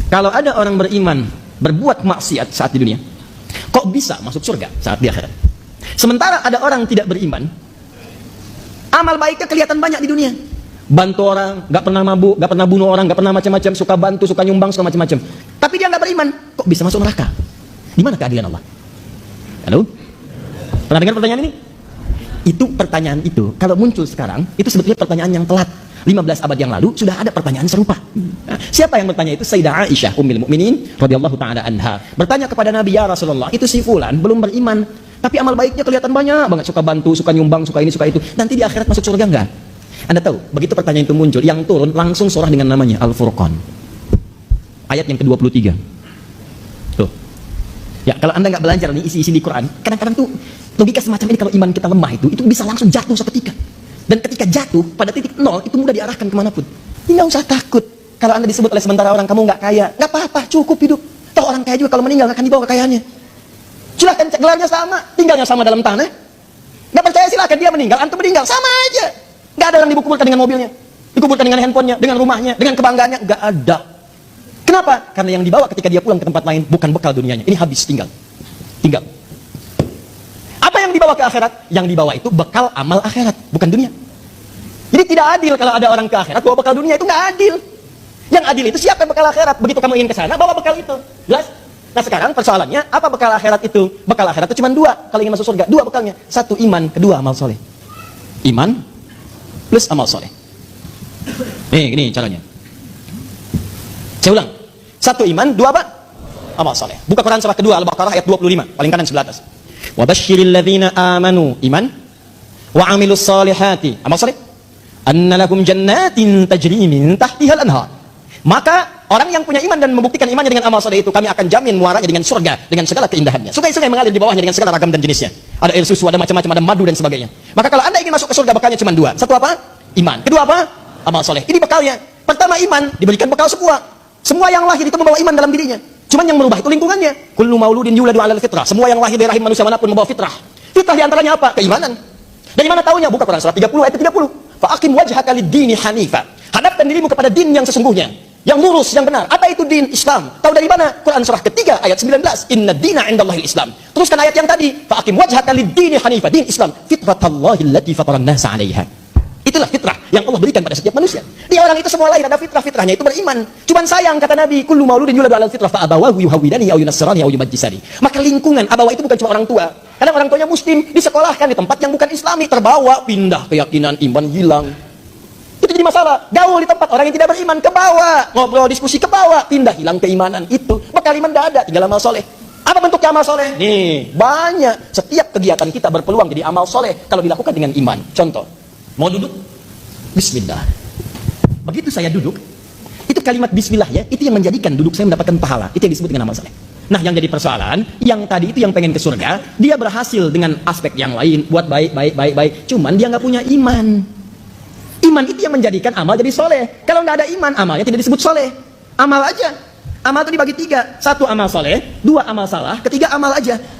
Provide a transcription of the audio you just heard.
Kalau ada orang beriman berbuat maksiat saat di dunia, kok bisa masuk surga saat di akhirat? Sementara ada orang tidak beriman, amal baiknya kelihatan banyak di dunia, bantu orang, gak pernah mabuk, gak pernah bunuh orang, gak pernah macam-macam, suka bantu, suka nyumbang, suka macam-macam. Tapi dia gak beriman, kok bisa masuk neraka? Di mana keadilan Allah? Halo? Pernah dengar pertanyaan ini? Itu pertanyaan itu, kalau muncul sekarang, itu sebetulnya pertanyaan yang telat. 15 abad yang lalu sudah ada pertanyaan serupa. Nah, siapa yang bertanya itu? Sayyidah Aisyah Ummul Mukminin radhiyallahu taala anha bertanya kepada Nabi, ya Rasulullah, itu si fulan belum beriman, tapi amal baiknya kelihatan banyak banget, suka bantu, suka nyumbang, suka ini, suka itu. Nanti di akhirat masuk surga enggak? Anda tahu, begitu pertanyaan itu muncul, yang turun langsung surah dengan namanya Al-Furqan. Ayat yang ke-23. Tuh. Ya, kalau Anda nggak belajar nih isi-isi di Quran, kadang-kadang tuh logika semacam ini kalau iman kita lemah itu bisa langsung jatuh seketika. Dan ketika jatuh pada titik nol itu mudah diarahkan kemanapun. Ini nggak usah takut kalau Anda disebut oleh sementara orang kamu nggak kaya, nggak apa-apa, cukup hidup. Toh orang kaya juga kalau meninggal akan dibawa kekayaannya. Silahkan gelarnya sama, tinggalnya sama dalam tanah. Nggak percaya silahkan, dia meninggal, antum meninggal, sama aja. Nggak ada orang dikuburkan dengan mobilnya, dikuburkan dengan handphonenya, dengan rumahnya, dengan kebanggaannya, nggak ada. Kenapa? Karena yang dibawa ketika dia pulang ke tempat lain bukan bekal dunianya, ini habis, tinggal. Apa yang dibawa ke akhirat? Yang dibawa itu bekal amal akhirat, bukan dunia. Jadi tidak adil kalau ada orang ke akhirat bawa bekal dunia, itu nggak adil. Yang adil itu siapa yang bekal akhirat? Begitu kamu ingin ke sana, bawa bekal itu. Jelas? Nah sekarang persoalannya, apa bekal akhirat itu? Bekal akhirat itu cuma dua, kalau ingin masuk surga. Dua bekalnya. Satu iman, kedua amal soleh. Iman plus amal soleh. Ini caranya. Saya ulang. Satu iman, dua apa? Amal soleh. Buka Quran surah kedua, Al-Baqarah ayat 25, paling kanan sebelah atas. Wa basyiril ladzina amanu, iman, wa amilus solihati, amal soleh, anna lahum jannatin tajri min tahtihal anhar. Maka orang yang punya iman dan membuktikan imannya dengan amal soleh itu, kami akan jamin muaranya dengan surga, dengan segala keindahannya. Sungai-sungai mengalir di bawahnya dengan segala ragam dan jenisnya. Ada air susu, ada macam-macam, ada madu dan sebagainya. Maka kalau Anda ingin masuk ke surga, bekalnya cuma dua. Satu apa? Iman. Kedua apa? Amal soleh. Ini bekalnya. Pertama iman, diberikan bekal semua. Semua yang lahir itu membawa iman dalam dirinya. Cuman yang merubah itu lingkungannya. Kullu mauludin yuladu 'alal fitrah. Semua yang lahir dari rahim manusia manapun membawa fitrah. Fitrah di antaranya apa? Keimanan. Dari mana tahunya? Buka Quran surah 30 ayat 30. Fa aqim wajhaka lid-dini hanifa. Hadapkan dirimu kepada din yang sesungguhnya, yang lurus, yang benar. Apa itu din? Islam. Tahu dari mana? Quran surah ketiga ayat 19. Inna dina 'indallahil Islam. Teruskan ayat yang tadi. Fa aqim wajhaka lid-dini hanifa. Din Islam. Fitratallahi allati fataran nasa 'alaiha. Itulah fitrah yang Allah berikan pada setiap manusia. Dia orang itu semua lahir ada fitrah, fitrahnya itu beriman. Cuman sayang kata Nabi, kullu mauludin yuladu 'alal fitrah fa abawahu yuhawwidani aw yunassirani aw yumajjisani. Maka lingkungan abawa itu bukan cuma orang tua. Kadang orang tuanya muslim, disekolahkan di tempat yang bukan islami, terbawa, pindah keyakinan, iman hilang. Itu jadi masalah. Gaul di tempat orang yang tidak beriman, ke bawah, ngobrol diskusi ke bawah, pindah hilang keimanan. Itu bekal iman tidak ada, tinggal amal soleh. Apa bentuknya amal soleh? Nih, banyak. Setiap kegiatan kita berpeluang jadi amal soleh kalau dilakukan dengan iman. Contoh, mau duduk? Bismillah. Begitu saya duduk, itu kalimat bismillah ya, itu yang menjadikan duduk saya mendapatkan pahala. Itu yang disebut dengan amal soleh. Nah, yang jadi persoalan, yang tadi itu yang pengen ke surga, dia berhasil dengan aspek yang lain, buat baik, cuman dia nggak punya iman. Iman itu yang menjadikan amal jadi soleh. Kalau nggak ada iman, amalnya tidak disebut soleh. Amal aja. Amal itu dibagi tiga. Satu amal soleh, dua amal salah, ketiga amal aja.